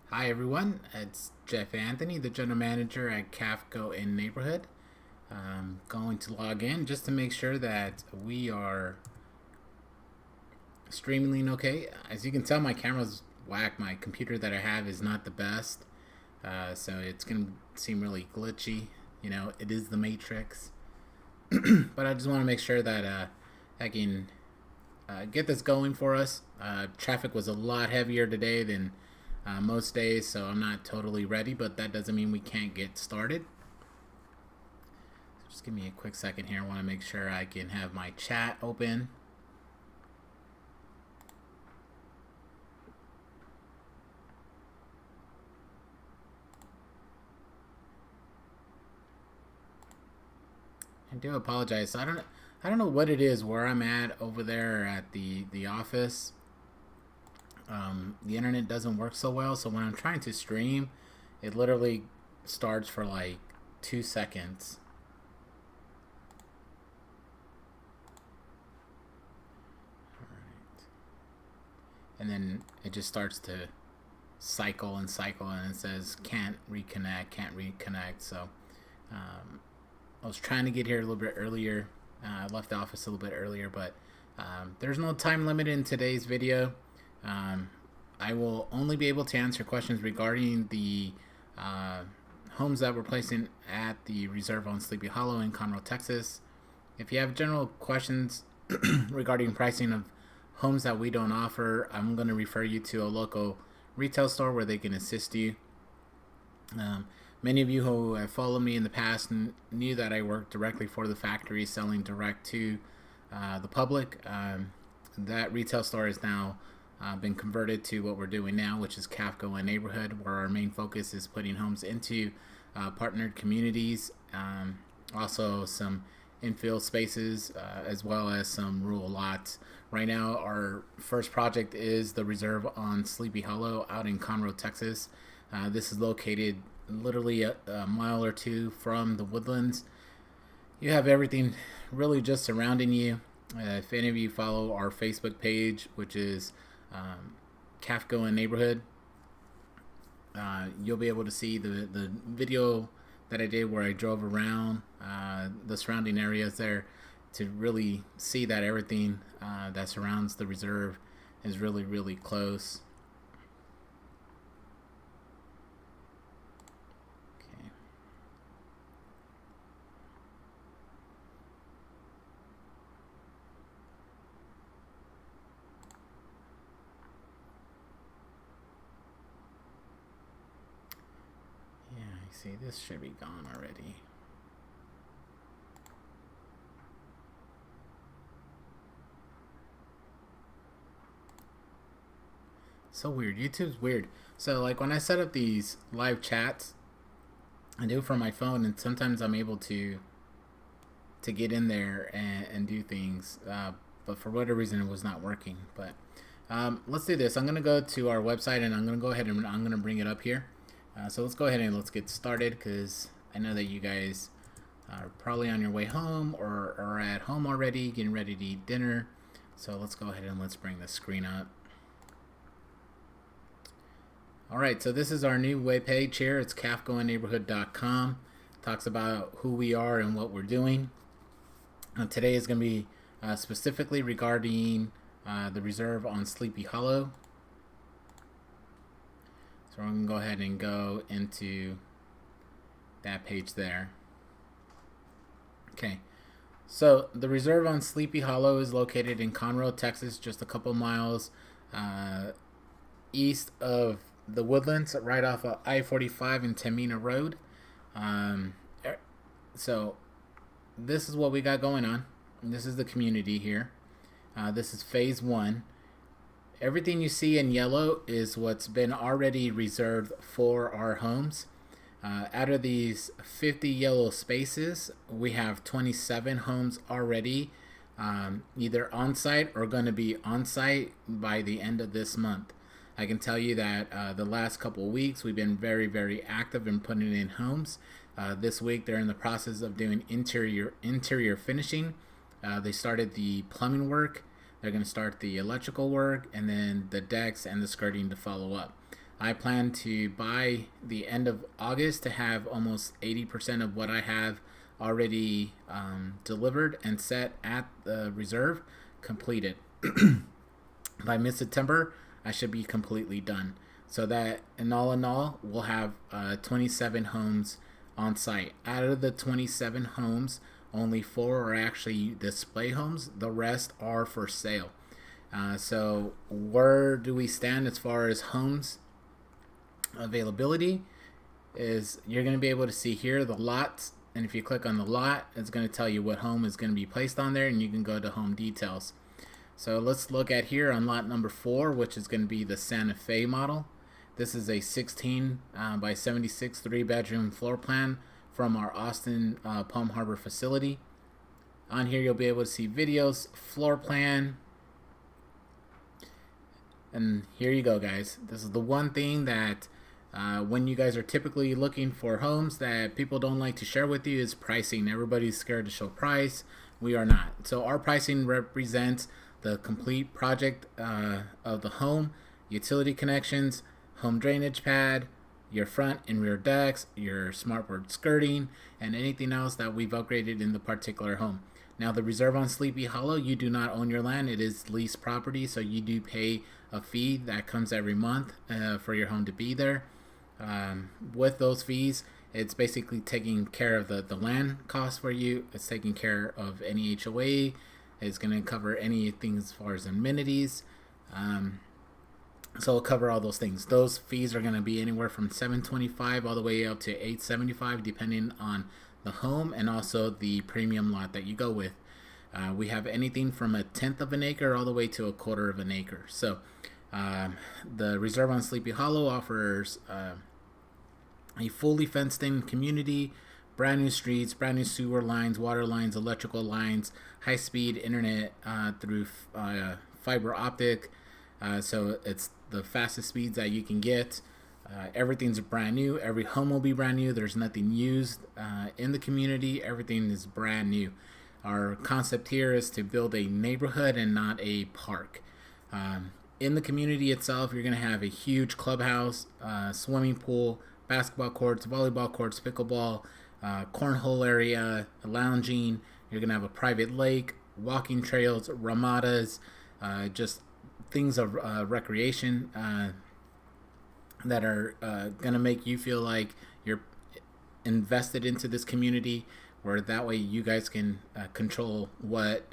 Hi everyone, it's Jeff Anthony, the general manager at CAFCO in Neighborhood. I'm going to log in just to make sure that we are streaming okay. As you can tell, my camera's whack. My computer that I have is not the best, so it's going to seem really glitchy. You know, it is the Matrix. But I just want to make sure that I can get this going for us. Traffic was a lot heavier today than most days, so I'm not totally ready, but that doesn't mean we can't get started. So just give me a quick second here. I want to make sure I can have my chat open. I do apologize. I don't know what it is where I'm at over there at the office. The internet doesn't work so well, so when I'm trying to stream, it literally starts for like 2 seconds. Alright. And then it just starts to cycle and cycle, and it says can't reconnect. So I was trying to get here a little bit earlier. I left the office a little bit earlier, but there's no time limit in today's video. I will only be able to answer questions regarding the homes that we're placing at the reserve on Sleepy Hollow in Conroe, Texas. If you have general questions regarding pricing of homes that we don't offer, I'm going to refer you to a local retail store where they can assist you. Many of you who have followed me in the past knew that I worked directly for the factory, selling direct to the public. That retail store is now been converted to what we're doing now, which is CAFCO and Neighborhood, where our main focus is putting homes into partnered communities, also some infill spaces, as well as some rural lots. Right now, our first project is the reserve on Sleepy Hollow out in Conroe, Texas. This is located literally a mile or two from the woodlands. You have everything really just surrounding you. If any of you follow our Facebook page, which is CAFCO and Neighborhood, you'll be able to see the video that I did where I drove around the surrounding areas there to really see that everything that surrounds the reserve is really, really close. See, this should be gone already. So weird. YouTube's weird. So like when I set up these live chats, I do it from my phone, and sometimes I'm able to get in there and do things, but for whatever reason it was not working. But let's do this. I'm gonna go to our website, and I'm gonna go ahead and I'm gonna bring it up here. So let's go ahead and let's get started, because I know that you guys are probably on your way home or are at home already getting ready to eat dinner. So let's go ahead and let's bring the screen up. Alright, so this is our new web page here. It's cafcoandneighborhood.com. Talks about who we are and what we're doing. Today is going to be specifically regarding the reserve on Sleepy Hollow. So I'm going to go ahead and go into that page there. Okay, so the reserve on Sleepy Hollow is located in Conroe, Texas, just a couple miles east of the Woodlands, right off of I-45 and Tamina Road. So this is what we got going on. This is the community here. This is phase 1. Everything you see in yellow is what's been already reserved for our homes. Out of these 50 yellow spaces, we have 27 homes already either on site or going to be on site by the end of this month. I can tell you that the last couple of weeks we've been very, very active in putting in homes. This week they're in the process of doing interior finishing. They started the plumbing work. They're going to start the electrical work and then the decks and the skirting to follow up. I plan to, by the end of August, to have almost 80% of what I have already delivered and set at the reserve completed. By mid-September, I should be completely done. So that in all, we'll have 27 homes on site. Out of the 27 homes, only 4 are actually display homes. The rest are for sale. So where do we stand as far as homes availability? Is you're going to be able to see here the lots, and if you click on the lot, it's going to tell you what home is going to be placed on there, and you can go to home details. So let's look at here on lot number 4, which is going to be the Santa Fe model. This is a 16 by 76 3-bedroom floor plan from our Austin Palm Harbor facility. On here you'll be able to see videos, floor plan, and here you go, guys. This is the one thing that when you guys are typically looking for homes that people don't like to share with you is pricing. Everybody's scared to show price. We are not. So our pricing represents the complete project of the home, utility connections, home drainage pad, your front and rear decks, your smartboard skirting, and anything else that we've upgraded in the particular home. Now, the reserve on Sleepy Hollow, you do not own your land. It is leased property, so you do pay a fee that comes every month for your home to be there. With those fees, it's basically taking care of the land cost for you. It's taking care of any HOA. It's going to cover anything as far as amenities. So it'll cover all those things. Those fees are going to be anywhere from $725 all the way up to $875, depending on the home and also the premium lot that you go with. We have anything from 1/10 of an acre all the way to 1/4 of an acre. So the reserve on Sleepy Hollow offers a fully fenced in community, brand new streets, brand new sewer lines, water lines, electrical lines, high speed internet through fiber optic. So it's the fastest speeds that you can get. Everything's brand new. Every home will be brand new. There's nothing used in the community. Everything is brand new. Our concept here is to build a neighborhood and not a park. In the community itself, you're going to have a huge clubhouse, swimming pool, basketball courts, volleyball courts, pickleball, cornhole area, lounging. You're going to have a private lake, walking trails, ramadas, just things of recreation that are going to make you feel like you're invested into this community, where that way you guys can control what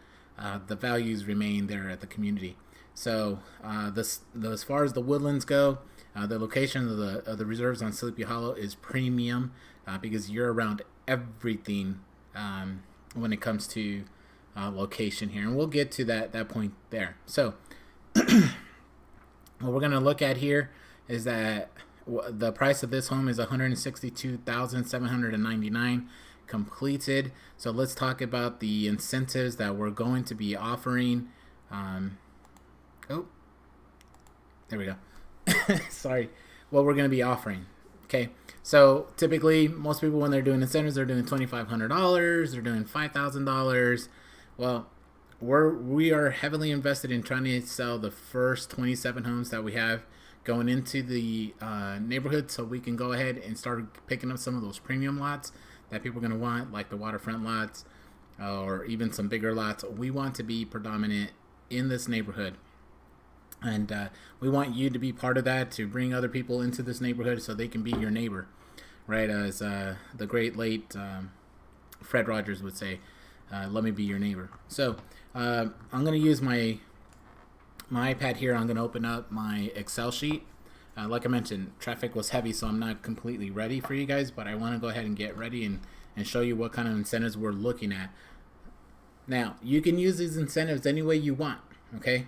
the values remain there at the community. So as far as the woodlands go, the location of the reserves on Sleepy Hollow is premium because you're around everything when it comes to location here, and we'll get to that point there. So what we're going to look at here is that the price of this home is $162,799 completed. So let's talk about the incentives that we're going to be offering. There we go. Sorry. What we're going to be offering. Okay. So typically, most people, when they're doing incentives, they're doing $2,500. They're doing $5,000. Well, we are heavily invested in trying to sell the first 27 homes that we have going into the neighborhood, so we can go ahead and start picking up some of those premium lots that people are going to want, like the waterfront lots or even some bigger lots. We want to be predominant in this neighborhood, and we want you to be part of that, to bring other people into this neighborhood so they can be your neighbor, right? As the great late Fred Rogers would say, let me be your neighbor. So I'm going to use my iPad here. I'm going to open up my Excel sheet. Like I mentioned, traffic was heavy, so I'm not completely ready for you guys, but I want to go ahead and get ready and show you what kind of incentives we're looking at. Now, you can use these incentives any way you want, okay?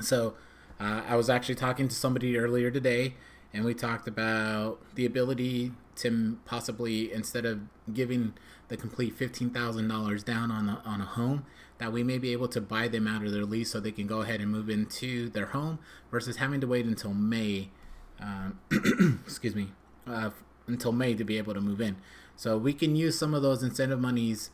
So I was actually talking to somebody earlier today, and we talked about the ability to possibly, instead of giving the complete $15,000 down on a home, that we may be able to buy them out of their lease so they can go ahead and move into their home versus having to wait until May, until May to be able to move in. So we can use some of those incentive monies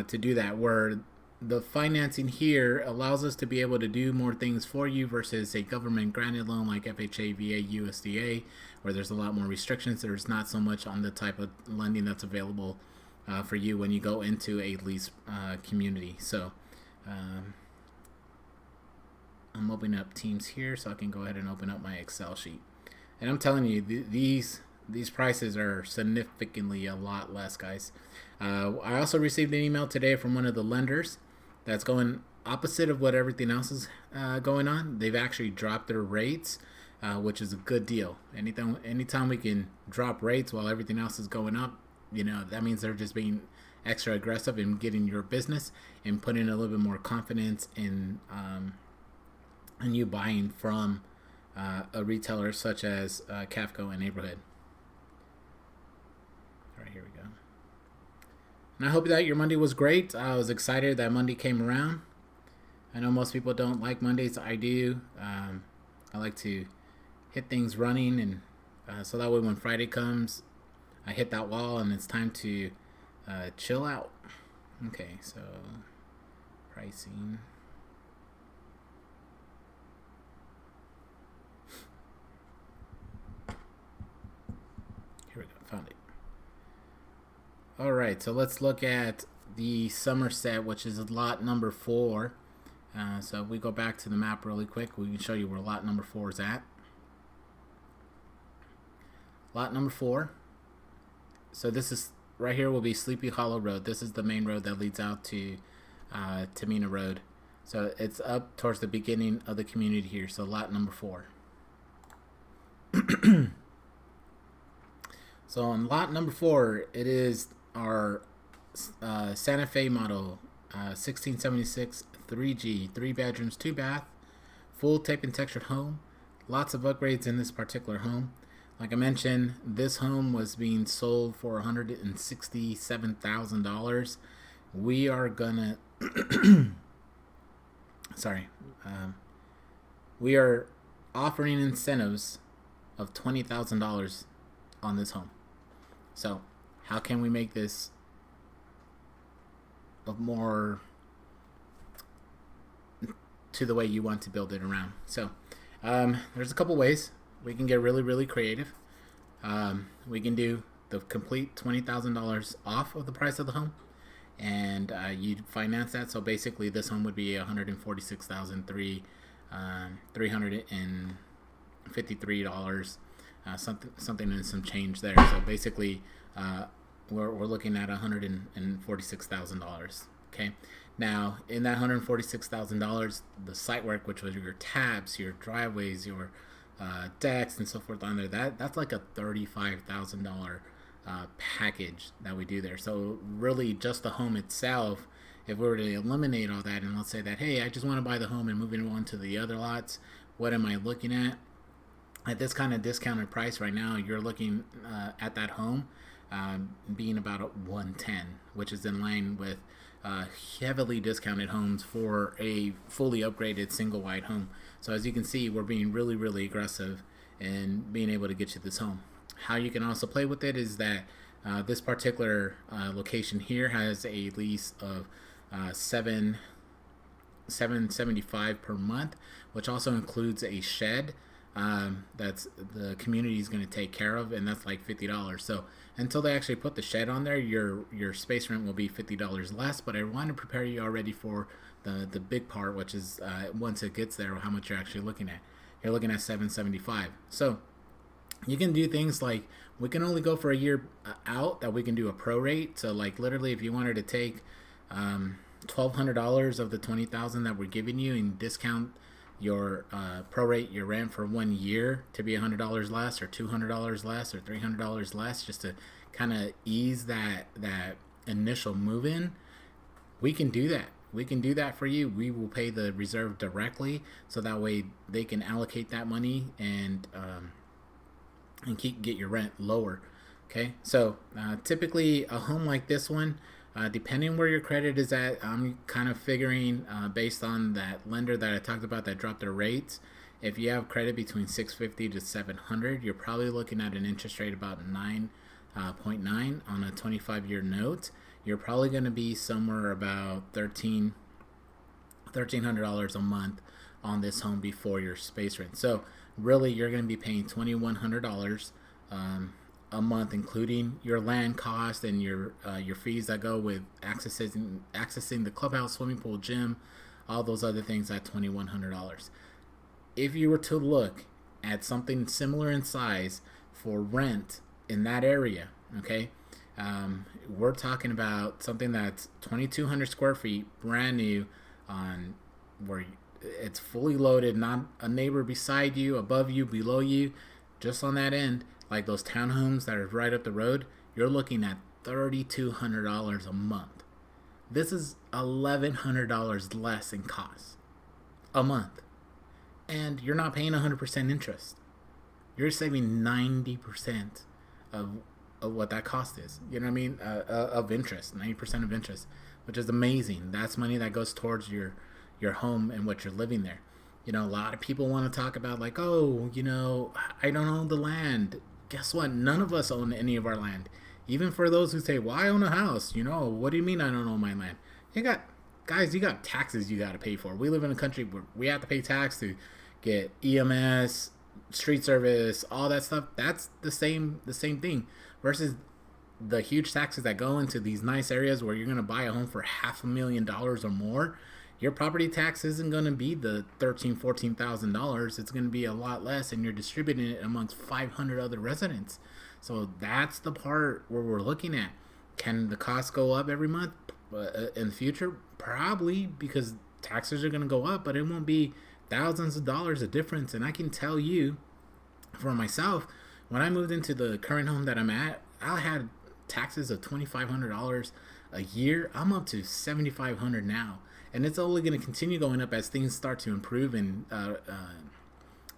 to do that, where the financing here allows us to be able to do more things for you versus a government granted loan like FHA, VA, USDA, where there's a lot more restrictions. There's not so much on the type of lending that's available for you when you go into a lease community. So I'm opening up Teams here so I can go ahead and open up my Excel sheet. And I'm telling you, these prices are significantly a lot less, guys. I also received an email today from one of the lenders that's going opposite of what everything else is going on. They've actually dropped their rates, which is a good deal. Anytime we can drop rates while everything else is going up, that means they're just being extra aggressive in getting your business and putting a little bit more confidence in you buying from a retailer such as CAFCO and Neighborhood. All right, here we go. And I hope that your Monday was great. I was excited that Monday came around. I know most people don't like Mondays. I do. I like to hit things running, and so that way when Friday comes, I hit that wall and it's time to chill out. Okay, so pricing. Here we go, found it. All right, so let's look at the Somerset, which is lot number 4. So if we go back to the map really quick, we can show you where lot number 4 is at. Lot number 4. So this is right here will be Sleepy Hollow Road. This is the main road that leads out to Tamina Road. So it's up towards the beginning of the community here. So lot number 4. So on lot number 4, it is our Santa Fe model 1676 3G, 3 bedrooms, 2 bath, full tape and textured home. Lots of upgrades in this particular home. Like I mentioned, this home was being sold for $167,000. We are gonna we are offering incentives of $20,000 on this home. So how can we make this more to the way you want to build it around? So there's a couple ways we can get really, really creative. We can do the complete $20,000 off of the price of the home, and you finance that. So basically this home would be $146,353, something and some change there. So basically we're looking at $146,000. Okay, now in that $146,000, the site work, which was your tabs, your driveways, your decks and so forth on there, that's like a $35,000 package that we do there. So really just the home itself, if we were to eliminate all that, and let's say that, hey, I just want to buy the home and moving on to the other lots, what am I looking at this kind of discounted price right now? You're looking at that home being about a 110, which is in line with heavily discounted homes for a fully upgraded single wide home. So as you can see, we're being really, really aggressive in being able to get you this home. How you can also play with it is that this particular location here has a lease of $775 per month, which also includes a shed that's the community is going to take care of, and that's like $50. So until they actually put the shed on there, your space rent will be $50 less. But I want to prepare you already for the big part, which is once it gets there, how much you're actually looking at. You're looking at $775. So you can do things like, we can only go for a year out, that we can do a prorate. So like literally, if you wanted to take $1,200 of the $20,000 that we're giving you and discount your prorate your rent for 1 year to be $100 less or $200 less or $300 less, just to kind of ease that initial move-in, we can do that. We can do that for you. We will pay the reserve directly, so that way they can allocate that money and get your rent lower. Okay, so typically a home like this one, depending where your credit is at, I'm kind of figuring based on that lender that I talked about that dropped their rates. If you have credit between 650 to 700, you're probably looking at an interest rate about 9.9 on a 25-year note. You're probably going to be somewhere about 13 $1,300 a month on this home before your space rent. So really, you're going to be paying $2,100 a month, including your land cost and your fees that go with accessing the clubhouse, swimming pool, gym, all those other things at $2,100. If you were to look at something similar in size for rent in that area, okay, we're talking about something that's 2,200 square feet, brand new, on where it's fully loaded, not a neighbor beside you, above you, below you, just on that end, like those townhomes that are right up the road. You're looking at $3,200 a month. This is $1,100 less in cost a month, and you're not paying 100% interest. You're saving 90% of what that cost is. You know what I mean? Of interest, 90% of interest, which is amazing. That's money that goes towards your home and what you're living there. You know, a lot of people want to talk about like, oh, you know, I don't own the land. Guess what? None of us own any of our land. Even for those who say, well, I own a house. You know, what do you mean I don't own my land? You got taxes you got to pay for. We live in a country where we have to pay tax to get EMS, street service, all that stuff. That's the same thing versus the huge taxes that go into these nice areas where you're going to buy a home for $500,000 or more. Your property tax isn't going to be the $14,000. It's going to be a lot less, and you're distributing it amongst 500 other residents. So that's the part where we're looking at. Can the cost go up every month in the future? Probably, because taxes are going to go up, but it won't be thousands of dollars of difference. And I can tell you, for myself, when I moved into the current home that I'm at, I had taxes of $2,500 a year. I'm up to $7,500 now. And it's only going to continue going up as things start to improve, and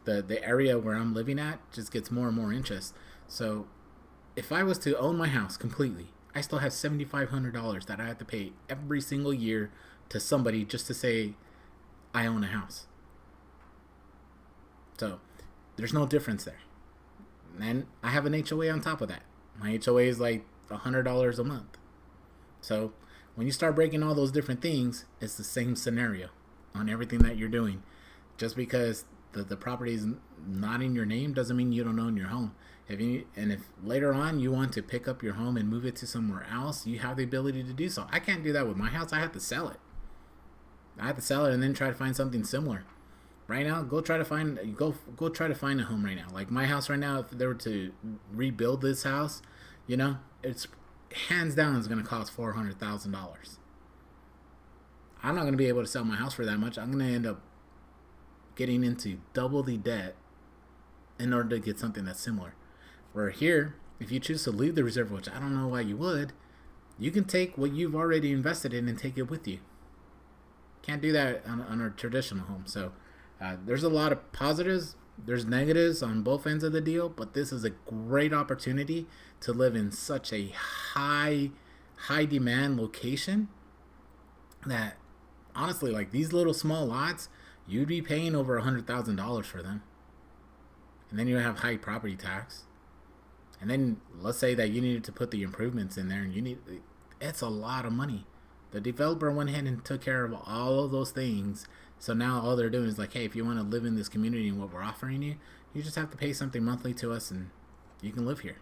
the area where I'm living at just gets more and more interest. So if I was to own my house completely, I still have $7,500 that I have to pay every single year to somebody just to say I own a house. So there's no difference there. And I have an HOA on top of that. My HOA is like $100 a month. So when you start breaking all those different things, it's the same scenario on everything that you're doing. Just because the property is not in your name doesn't mean you don't own your home. If later on you want to pick up your home and move it to somewhere else, you have the ability to do so. I can't do that with my house. I have to sell it. I have to sell it and then try to find something similar. Right now, go try to find a home right now. Like my house right now, if they were to rebuild this house, you know, it's hands down is going to cost $400,000. I'm not going to be able to sell my house for that much. I'm going to end up getting into double the debt in order to get something that's similar. Where here, if you choose to leave the reserve, which I don't know why you would, you can take what you've already invested in and take it with you. Can't do that on a traditional home. So there's a lot of positives. There's negatives on both ends of the deal, but this is a great opportunity to live in such a high demand location that honestly, like these little small lots, you'd be paying over $100,000 for them. And then you have high property tax. And then let's say that you needed to put the improvements in there, and it's a lot of money. The developer went ahead and took care of all of those things. So now all they're doing is like, hey, if you want to live in this community and what we're offering you, you just have to pay something monthly to us and you can live here.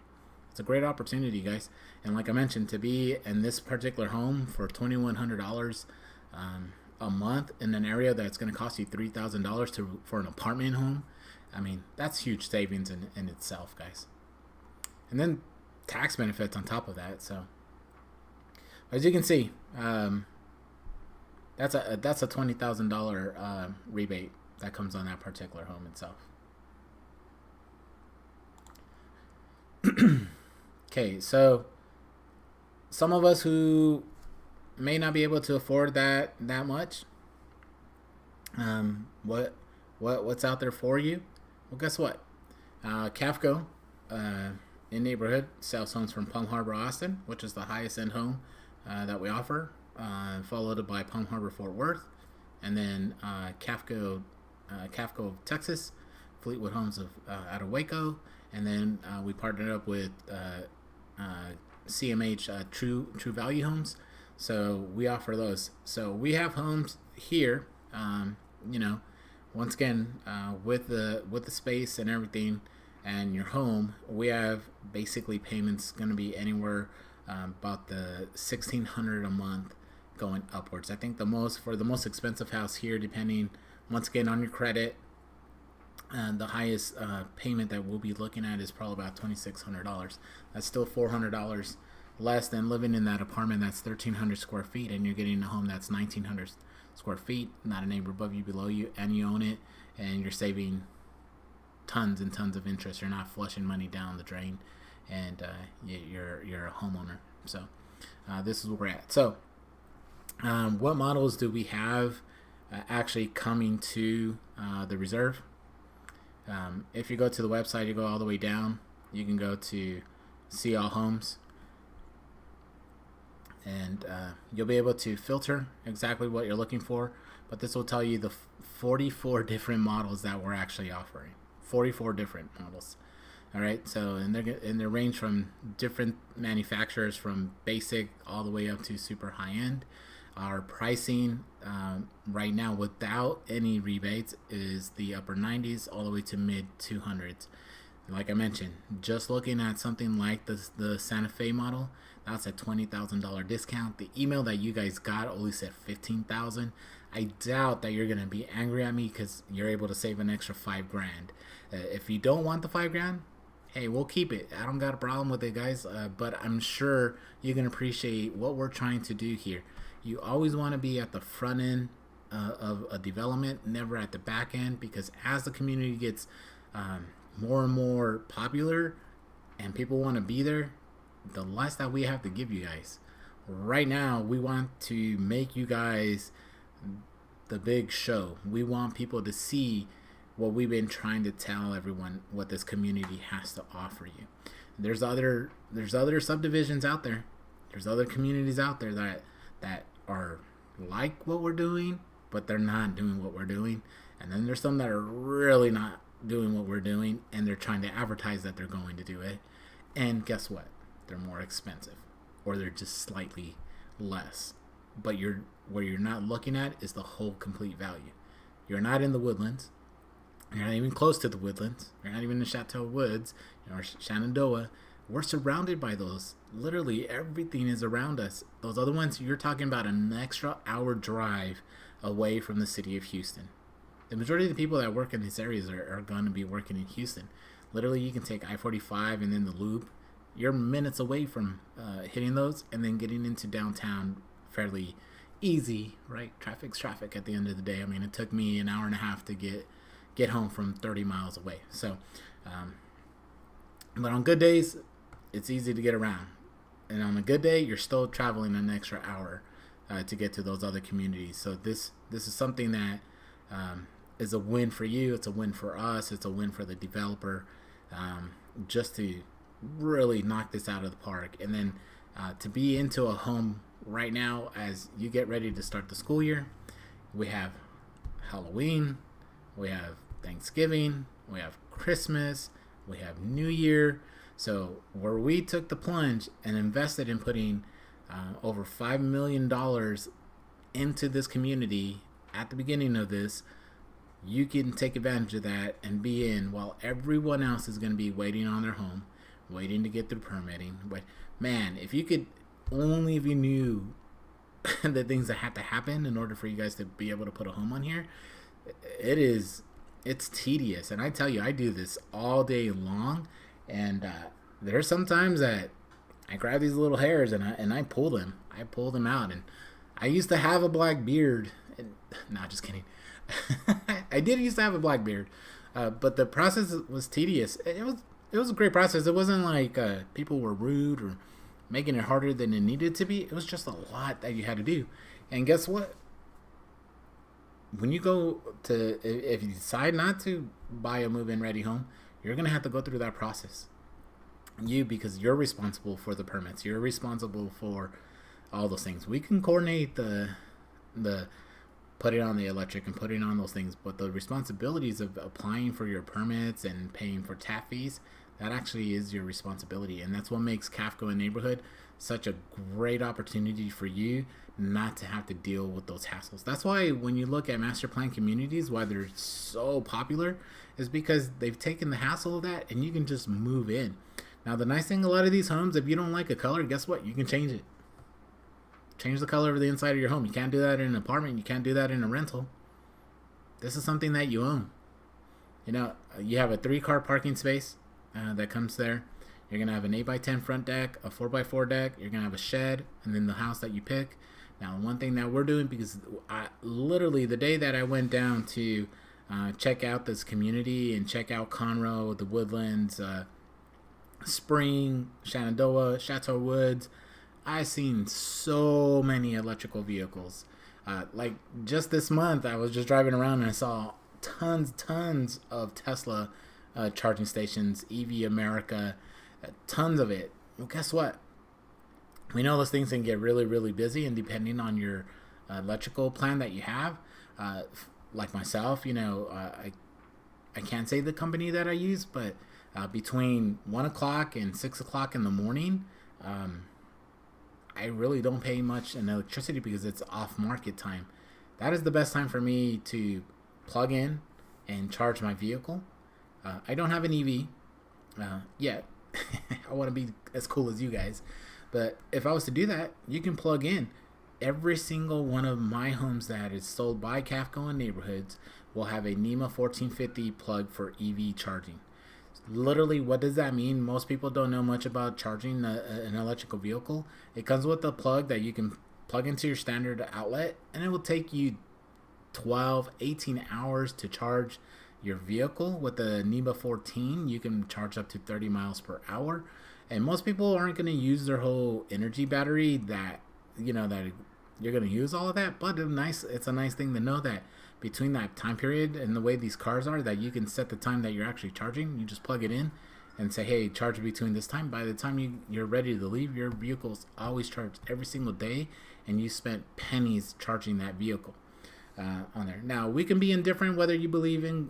It's a great opportunity, guys. And like I mentioned, to be in this particular home for $2,100 a month in an area that's going to cost you $3,000 for an apartment home, I mean, that's huge savings in itself, guys. And then tax benefits on top of that. So as you can see, that's a $20,000 rebate that comes on that particular home itself. Okay, so some of us who may not be able to afford that much, what's out there for you? Well, guess what? CAFCO in neighborhood sells homes from Palm Harbor, Austin, which is the highest end home that we offer, followed by Palm Harbor, Fort Worth, and then CAFCO of Texas, Fleetwood Homes out of Waco, and then we partnered up with CMH True Value Homes. So we offer those. So we have homes here You know, once again, with the space and everything, and your home, we have basically payments going to be anywhere about the 1,600 a month going upwards. I think the most expensive house here, depending once again on your credit, the highest payment that we'll be looking at is probably about $2,600. That's still $400 less than living in that apartment that's 1,300 square feet, and you're getting a home that's 1,900 square feet, not a neighbor above you, below you, and you own it, and you're saving tons and tons of interest. You're not flushing money down the drain, and you're a homeowner. So this is where we're at. So what models do we have actually coming to the reserve? If you go to the website, you go all the way down, you can go to see all homes, and you'll be able to filter exactly what you're looking for. But this will tell you the 44 different models that we're actually offering. 44 different models. All right, so and they range from different manufacturers, from basic all the way up to super high end. Our pricing right now, without any rebates, is the upper 90s all the way to mid 200s. Like I mentioned, just looking at something like the Santa Fe model, that's a $20,000 discount. The email that you guys got only said $15,000. I doubt that you're gonna be angry at me because you're able to save an extra $5,000. If you don't want the $5,000, hey, we'll keep it. I don't got a problem with it, guys. But I'm sure you can appreciate what we're trying to do here. You always want to be at the front end of a development, never at the back end, because as the community gets more and more popular and people want to be there, the less that we have to give you guys. Right now, we want to make you guys the big show. We want people to see what we've been trying to tell everyone, what this community has to offer you. There's other subdivisions out there. There's other communities out there that are like what we're doing, but they're not doing what we're doing. And then there's some that are really not doing what we're doing, and they're trying to advertise that they're going to do it. And guess what? They're more expensive, or they're just slightly less. But where you're not looking at is the whole complete value. You're not in the Woodlands. You're not even close to the Woodlands. You're not even in Chateau Woods or Shenandoah. We're surrounded by those. Literally everything is around us. Those other ones, you're talking about an extra hour drive away from the city of Houston. The majority of the people that work in these areas are going to be working in Houston. Literally, you can take I-45 and then the loop. You're minutes away from hitting those and then getting into downtown fairly easy, right? Traffic's traffic at the end of the day. I mean, it took me an hour and a half to get home from 30 miles away. So, but on good days, it's easy to get around. And on a good day, you're still traveling an extra hour to get to those other communities. So this is something that is a win for you. It's a win for us. It's a win for the developer, just to really knock this out of the park. And then to be into a home right now as you get ready to start the school year. We have Halloween, we have Thanksgiving, we have Christmas, we have New Year. So where we took the plunge and invested in putting over $5 million into this community at the beginning of this, you can take advantage of that and be in while everyone else is going to be waiting on their home, waiting to get through permitting. But man, if you knew the things that have to happen in order for you guys to be able to put a home on here, it's tedious. And I tell you, I do this all day long, and there's sometimes that I grab these little hairs and I pull them out. And I used to have a black beard, and not just kidding. I did used to have a black beard, but the process was tedious. It was a great process. It wasn't like people were rude or making it harder than it needed to be. It was just a lot that you had to do. And guess what? When you go to, if you decide not to buy a move-in ready home, you're going to have to go through that process. Because you're responsible for the permits. You're responsible for all those things. We can coordinate the putting on the electric and putting on those things, but the responsibilities of applying for your permits and paying for tap fees, that actually is your responsibility. And that's what makes Kafka a neighborhood such a great opportunity for you not to have to deal with those hassles. That's why when you look at master plan communities, why they're so popular, is because they've taken the hassle of that and you can just move in. Now, the nice thing, a lot of these homes, if you don't like a color, guess what? You can change it. Change the color of the inside of your home. You can't do that in an apartment. You can't do that in a rental. This is something that you own. You know, you have a 3-car parking space that comes there. You're going to have an 8x10 front deck, a 4x4 deck. You're going to have a shed, and then the house that you pick. Now, one thing that we're doing, because literally the day that I went down to check out this community and check out Conroe, the Woodlands, Spring, Shenandoah, Chateau Woods, I've seen so many electrical vehicles. Like just this month, I was just driving around and I saw tons of Tesla charging stations, EV America, tons of it. Well, guess what? We know those things can get really busy, and depending on your electrical plan that you have, like myself, you know, I can't say the company that I use, but between 1 o'clock and 6 o'clock in the morning, I really don't pay much in electricity because it's off market time. That is the best time for me to plug in and charge my vehicle. I don't have an EV yet. I want to be as cool as you guys. But if I was to do that, you can plug in. Every single one of my homes that is sold by Cafco and Neighborhoods will have a NEMA 1450 plug for EV charging. Literally, what does that mean? Most people don't know much about charging an electrical vehicle. It comes with a plug that you can plug into your standard outlet, and it will take you 18 hours to charge your vehicle. With the NEMA 14, you can charge up to 30 miles per hour. And most people aren't going to use their whole energy battery that, you know, that you're going to use all of that. But it's a nice thing to know that between that time period and the way these cars are, that you can set the time that you're actually charging. You just plug it in and say, hey, charge between this time. By the time you're ready to leave, your vehicle's always charged every single day, and you spent pennies charging that vehicle on there. Now, we can be indifferent whether you believe in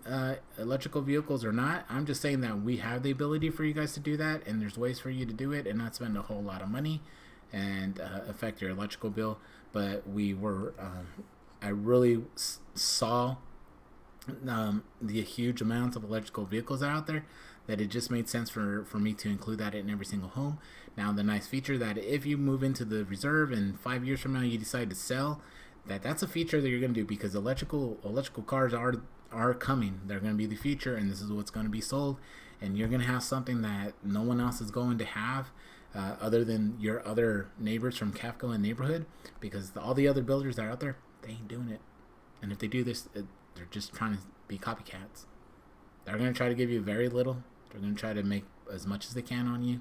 electrical vehicles or not. I'm just saying that we have the ability for you guys to do that, and there's ways for you to do it and not spend a whole lot of money and affect your electrical bill. But I really saw the huge amounts of electrical vehicles out there that it just made sense for me to include that in every single home. Now, the nice feature that if you move into the reserve and 5 years from now you decide to sell, that's a feature that you're going to do, because electrical cars are coming. They're going to be the future, and this is what's going to be sold, and you're going to have something that no one else is going to have other than your other neighbors from Cafco and Neighborhood, because all the other builders that are out there, they ain't doing it. And if they do this, they're just trying to be copycats. They're going to try to give you very little. They're going to try to make as much as they can on you.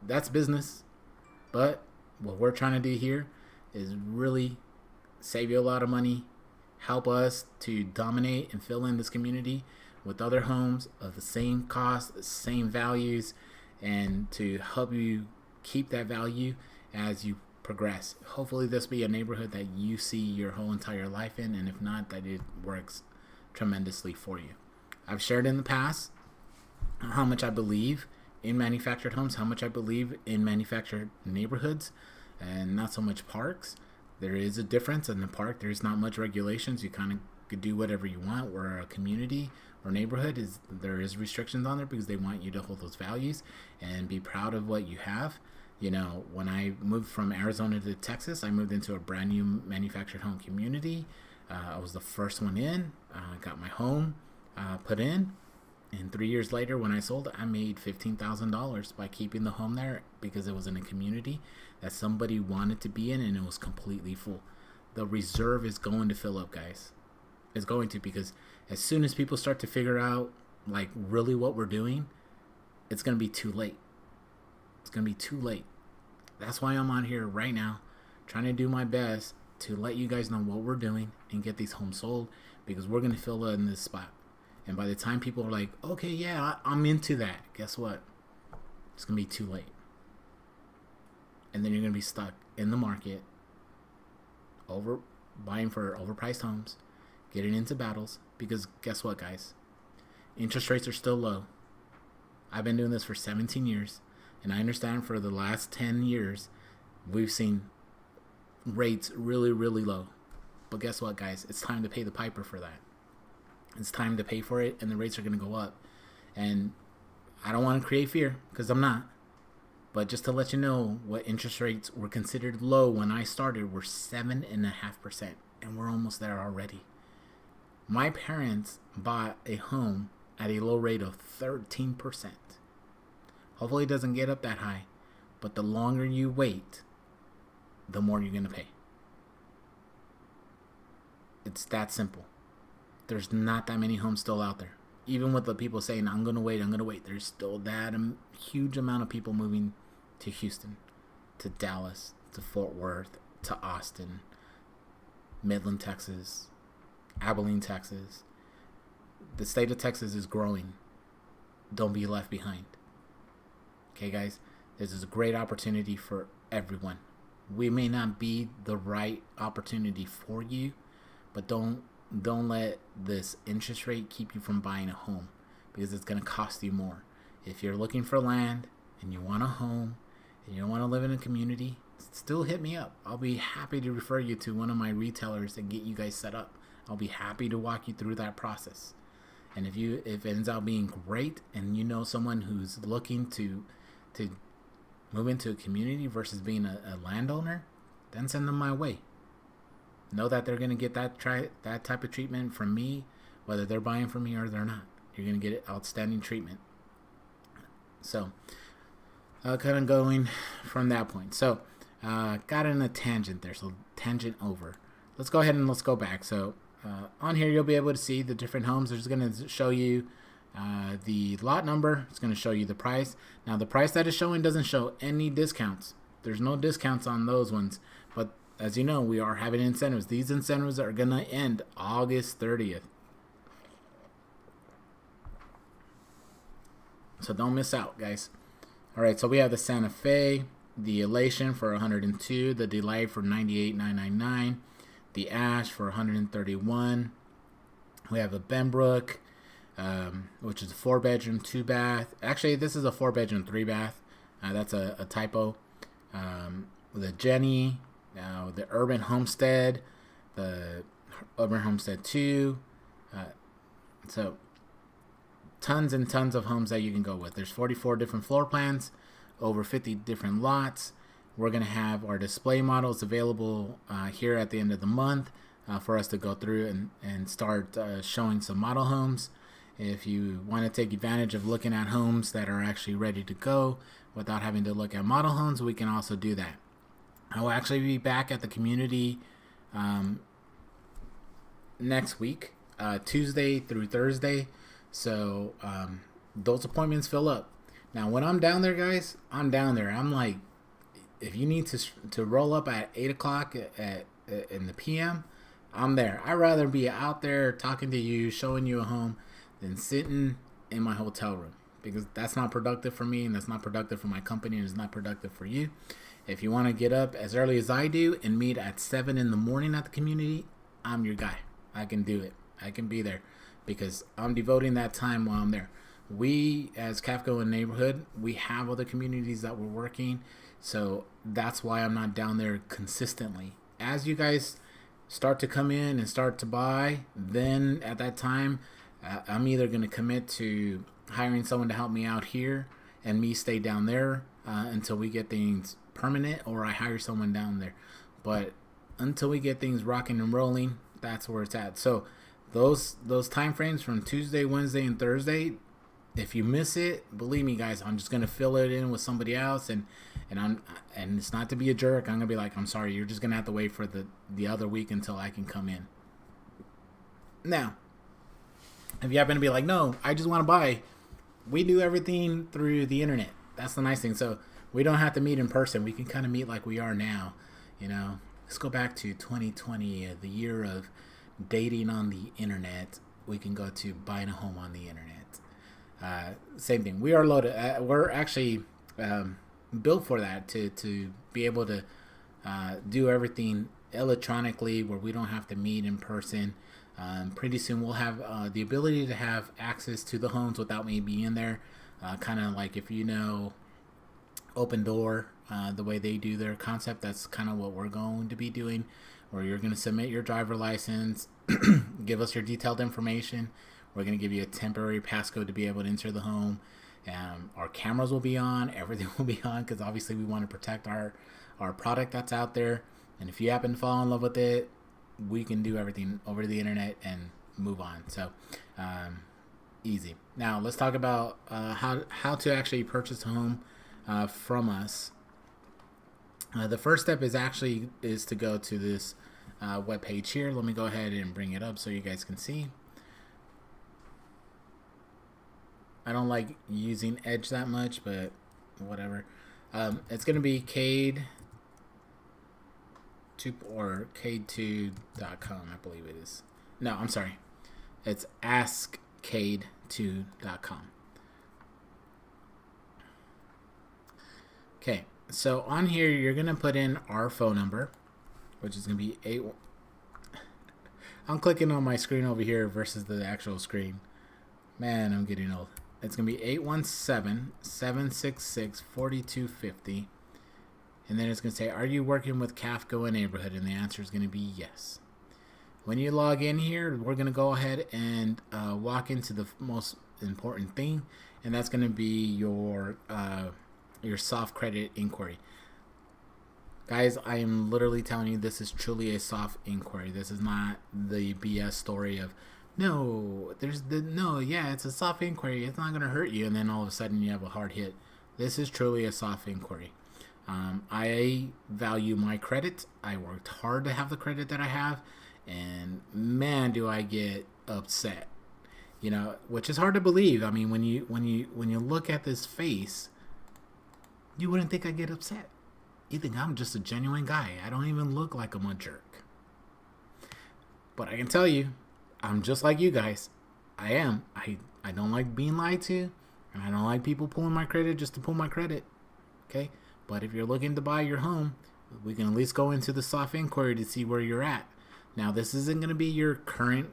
That's business. But what we're trying to do here is really save you a lot of money, help us to dominate and fill in this community with other homes of the same cost, same values, and to help you keep that value as you progress. Hopefully this be a neighborhood that you see your whole entire life in, and if not, that it works tremendously for you. I've shared in the past how much I believe in manufactured homes, how much I believe in manufactured neighborhoods, and not so much parks. There is a difference. In the park, there's not much regulations. You kind of could do whatever you want. Where a community or neighborhood there is restrictions on there, because they want you to hold those values and be proud of what you have. You know, when I moved from Arizona to Texas, I moved into a brand new manufactured home community. I was the first one in. Got my home put in. And 3 years later, when I sold it, I made $15,000 by keeping the home there, because it was in a community that somebody wanted to be in, and it was completely full. The reserve is going to fill up, guys. It's going to, because as soon as people start to figure out like really what we're doing, it's going to be too late. It's going to be too late. That's why I'm on here right now, trying to do my best to let you guys know what we're doing and get these homes sold, because we're going to fill in this spot. And by the time people are like, okay, yeah, I'm into that, guess what? It's going to be too late. And then you're going to be stuck in the market, buying for overpriced homes, getting into battles, because guess what, guys? Interest rates are still low. I've been doing this for 17 years. And I understand for the last 10 years, we've seen rates really, really low. But guess what, guys? It's time to pay the piper for that. It's time to pay for it, and the rates are going to go up. And I don't want to create fear, because I'm not. But just to let you know, what interest rates were considered low when I started were 7.5%. And we're almost there already. My parents bought a home at a low rate of 13%. Hopefully it doesn't get up that high. But the longer you wait, the more you're going to pay. It's that simple. There's not that many homes still out there. Even with the people saying, I'm going to wait, there's still that huge amount of people moving to Houston, to Dallas, to Fort Worth, to Austin, Midland, Texas, Abilene, Texas. The state of Texas is growing. Don't be left behind. Okay, guys? This is a great opportunity for everyone. We may not be the right opportunity for you, but don't let this interest rate keep you from buying a home, because it's going to cost you more. If you're looking for land and you want a home and you don't want to live in a community, still hit me up. I'll be happy to refer you to one of my retailers and get you guys set up. I'll be happy to walk you through that process. And if it ends up being great and you know someone who's looking to move into a community versus being a landowner, then send them my way. Know that they're going to get that type of treatment from me, whether they're buying from me or they're not. You're going to get outstanding treatment. So, kind of going from that point. So, got in a tangent there. So, tangent over. Let's go ahead and let's go back. So, on here, you'll be able to see the different homes. It's going to show you the lot number. It's going to show you the price. Now, the price that is showing doesn't show any discounts. There's no discounts on those ones. But as you know, we are having incentives. These incentives are going to end August 30th. So don't miss out, guys. All right, so we have the Santa Fe, the Elation for 102, the Delight for 98,999, the Ash for 131. We have a Benbrook, which is a 4-bedroom, 2-bath. Actually, this is a 4-bedroom, 3-bath. That's a typo. The Jenny, the Urban Homestead, the Urban Homestead 2. So tons and tons of homes that you can go with. There's 44 different floor plans, over 50 different lots. We're going to have our display models available here at the end of the month for us to go through and start showing some model homes. If you want to take advantage of looking at homes that are actually ready to go without having to look at model homes, we can also do that. I will actually be back at the community next week, Tuesday through Thursday. So those appointments fill up. Now, when I'm down there, guys, I'm down there. I'm like, if you need to roll up at 8 o'clock in the p.m., I'm there. I'd rather be out there talking to you, showing you a home, than sitting in my hotel room, because that's not productive for me, and that's not productive for my company, and it's not productive for you. If you want to get up as early as I do and meet at 7 in the morning at the community, I'm your guy. I can do it. I can be there because I'm devoting that time while I'm there. We, as Kafko and Neighborhood, we have other communities that we're working, so that's why I'm not down there consistently. As you guys start to come in and start to buy, then at that time, I'm either going to commit to hiring someone to help me out here and me stay down there until we get things permanent, or I hire someone down there. But until we get things rocking and rolling, that's where it's at. So those time frames from Tuesday, Wednesday, and Thursday, if you miss it, believe me, guys, I'm just gonna fill it in with somebody else, and it's not to be a jerk. I'm gonna be like, I'm sorry, you're just gonna have to wait for the other week until I can come in. Now, if you happen to be like, no, I just want to buy, we do everything through the internet. That's the nice thing. So we don't have to meet in person. We can kind of meet like we are now. You know, let's go back to 2020, the year of dating on the internet. We can go to buying a home on the internet. Same thing. We are loaded. We're actually built for that, to be able to do everything electronically, where we don't have to meet in person. Pretty soon we'll have the ability to have access to the homes without me being there. Kind of like if you know open door, the way they do their concept. That's kind of what we're going to be doing, where you're going to submit your driver license, give us your detailed information. We're going to give you a temporary passcode to be able to enter the home. Our cameras will be on, everything will be on, because obviously we want to protect our product that's out there. And if you happen to fall in love with it, we can do everything over the internet and move on. So easy. Now let's talk about how to actually purchase a home from us. The first step is to go to this web page here. Let me go ahead and bring it up so you guys can see. I don't like using Edge that much, but whatever. It's going to be Cade2 or Cade2.com, I believe it is. No, I'm sorry. It's askcade2.com. Okay, so on here, you're going to put in our phone number, which is going to be 8. I'm clicking on my screen over here versus the actual screen. Man, I'm getting old. It's going to be 817-766-4250. And then it's going to say, are you working with CAFCO neighborhood? And the answer is going to be yes. When you log in here, we're going to go ahead and walk into the most important thing. And that's going to be your soft credit inquiry. Guys, I am literally telling you, this is truly a soft inquiry. This is not the BS story of, it's a soft inquiry. It's not going to hurt you. And then all of a sudden you have a hard hit. This is truly a soft inquiry. I value my credit. I worked hard to have the credit that I have. And man, do I get upset, which is hard to believe. I mean, when you look at this face, you wouldn't think I get upset. You think I'm just a genuine guy. I don't even look like I'm a jerk. But I can tell you, I'm just like you guys. I am. I don't like being lied to, and I don't like people pulling my credit just to pull my credit. Okay? But if you're looking to buy your home, we can at least go into the soft inquiry to see where you're at. Now, this isn't going to be your current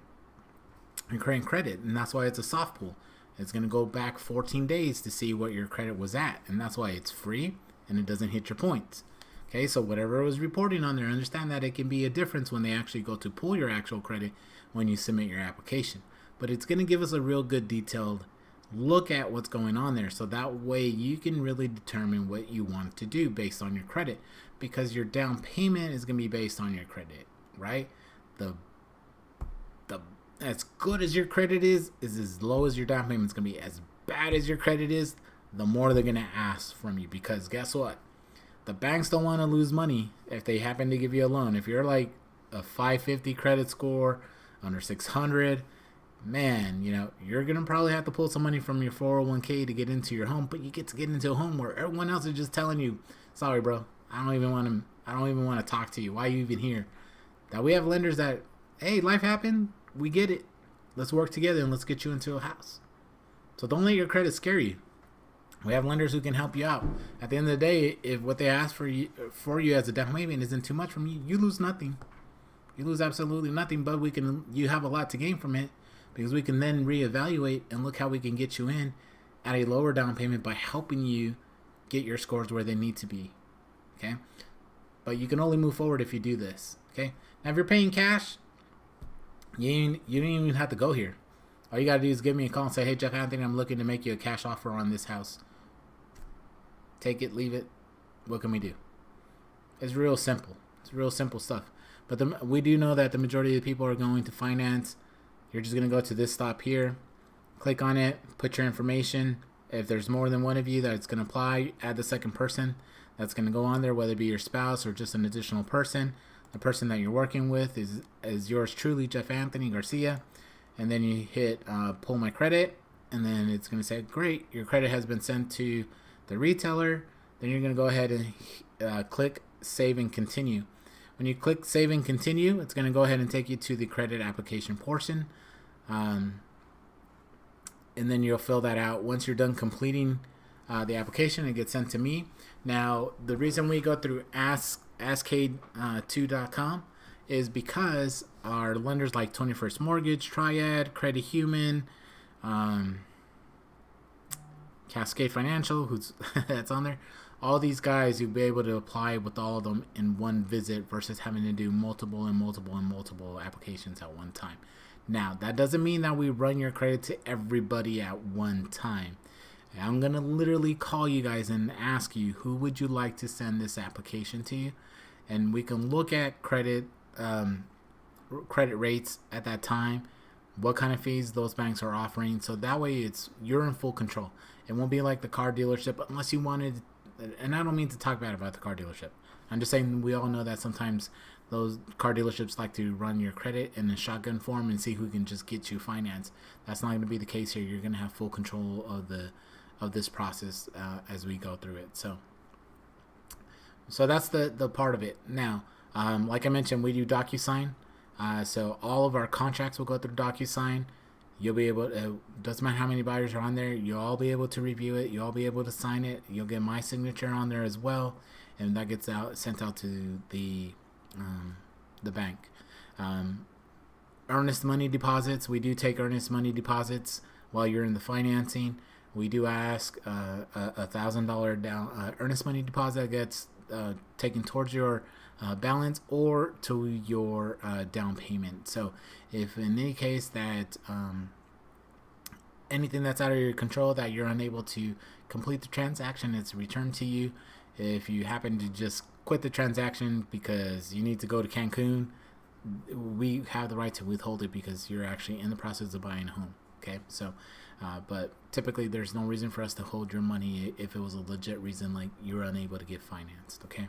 credit, and that's why it's a soft pull. It's going to go back 14 days to see what your credit was at, and that's why it's free and it doesn't hit your points. Okay, so whatever it was reporting on there, understand that it can be a difference when they actually go to pull your actual credit when you submit your application. But it's going to give us a real good detailed look at what's going on there, so that way you can really determine what you want to do based on your credit, because your down payment is going to be based on your credit, right? The as good as your credit is as low as your down payment is going to be. As bad as your credit is, the more they're going to ask from you, because guess what? The banks don't want to lose money if they happen to give you a loan. If you're like a 550 credit score, under 600, man, you're going to probably have to pull some money from your 401k to get into your home, but you get to get into a home where everyone else is just telling you, sorry, bro, I don't even want to talk to you. Why are you even here? That we have lenders that, hey, life happened. We get it. Let's work together and let's get you into a house. So don't let your credit scare you. We have lenders who can help you out. At the end of the day, if what they ask for you as a down payment isn't too much from you, you lose nothing. You lose absolutely nothing, but you have a lot to gain from it, because we can then reevaluate and look how we can get you in at a lower down payment by helping you get your scores where they need to be. Okay? But you can only move forward if you do this. Okay? Now, if you're paying cash, you don't even have to go here. All you got to do is give me a call and say, hey, Jeff Anthony, I'm looking to make you a cash offer on this house. Take it, leave it. What can we do? It's real simple. It's real simple stuff. But we do know that the majority of the people are going to finance. You're just going to go to this stop here, click on it, put your information. If there's more than one of you that's going to apply, add the second person that's going to go on there, whether it be your spouse or just an additional person. The person that you're working with is yours truly, Jeff Anthony Garcia. And then you hit pull my credit, and then it's going to say, great, your credit has been sent to the retailer. Then you're going to go ahead and click save and continue. When you click save and continue, it's going to go ahead and take you to the credit application portion. And then you'll fill that out. Once you're done completing the application, it gets sent to me. Now, the reason we go through askcade2.com is because our lenders like 21st Mortgage, Triad, Credit Human, Cascade Financial, that's on there. all these guys, you'll be able to apply with all of them in one visit versus having to do multiple applications at one time. Now, that doesn't mean that we run your credit to everybody at one time. I'm going to literally call you guys and ask you, who would you like to send this application to? And we can look at credit rates at that time, what kind of fees those banks are offering. So that way you're in full control. It won't be like the car dealership unless you wanted, and I don't mean to talk bad about the car dealership. I'm just saying we all know that sometimes those car dealerships like to run your credit in a shotgun form and see who can just get you finance. That's not going to be the case here. You're going to have full control of this process as we go through it. So that's the part of it. Now, like I mentioned, we do DocuSign. So all of our contracts will go through DocuSign. You'll be able to, doesn't matter how many buyers are on there, you'll all be able to review it. You'll all be able to sign it. You'll get my signature on there as well. And that gets sent out to the bank. Earnest money deposits. We do take earnest money deposits while you're in the financing. We do ask $1,000 down earnest money deposit that gets taken towards your balance or to your down payment. So if in any case that anything that's out of your control, that you're unable to complete the transaction, it's returned to you. If you happen to just quit the transaction because you need to go to Cancun, we have the right to withhold it because you're actually in the process of buying a home. Okay, so but typically there's no reason for us to hold your money if it was a legit reason, like you're unable to get financed. Okay,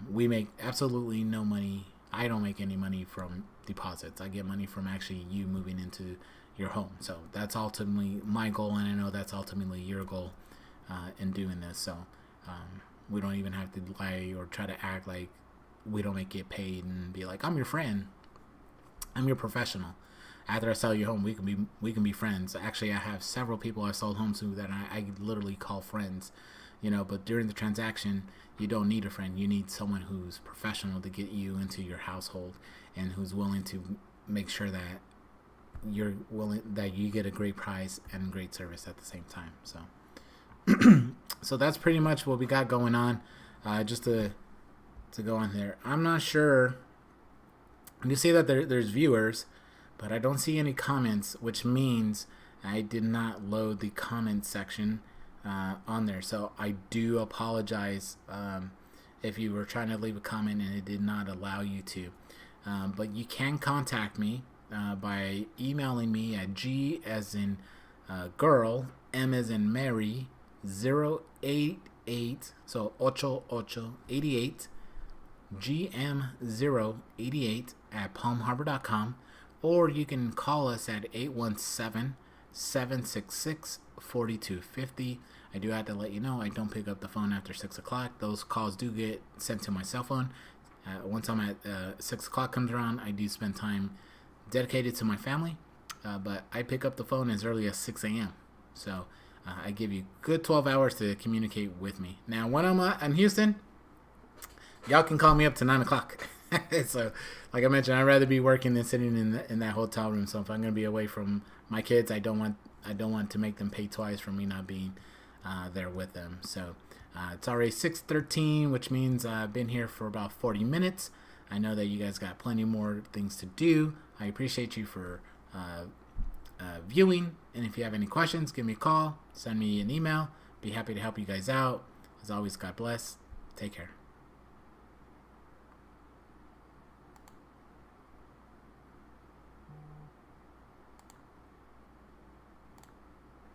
we make absolutely no money. I don't make any money from deposits. I get money from actually you moving into your home. So that's ultimately my goal, and I know that's ultimately your goal in doing this. So we don't even have to lie or try to act like we don't get paid and be like, I'm your friend, I'm your professional. After I sell your home, we can be friends. Actually, I have several people I've sold homes to that I literally call friends, but during the transaction, you don't need a friend. You need someone who's professional to get you into your household and who's willing to make sure that you get a great price and great service at the same time. So so that's pretty much what we got going on. Just to go on there, I'm not sure. You see that there's viewers, but I don't see any comments, which means I did not load the comment section on there. So I do apologize if you were trying to leave a comment and it did not allow you to. But you can contact me by emailing me at G as in girl, M as in Mary, 088, so 8888, GM088 at palmharbor.com. Or you can call us at 817-766-4250. I do have to let you know I don't pick up the phone after 6 o'clock. Those calls do get sent to my cell phone. Once I'm at 6 o'clock comes around, I do spend time dedicated to my family. But I pick up the phone as early as 6 a.m. So I give you good 12 hours to communicate with me. Now, when I'm in Houston, y'all can call me up to 9 o'clock. So, like I mentioned, I'd rather be working than sitting in that hotel room. So if I'm going to be away from my kids, I don't want to make them pay twice for me not being there with them. So it's already 6:13, which means I've been here for about 40 minutes. I know that you guys got plenty more things to do. I appreciate you for viewing. And if you have any questions, give me a call, send me an email. Be happy to help you guys out. As always, God bless. Take care.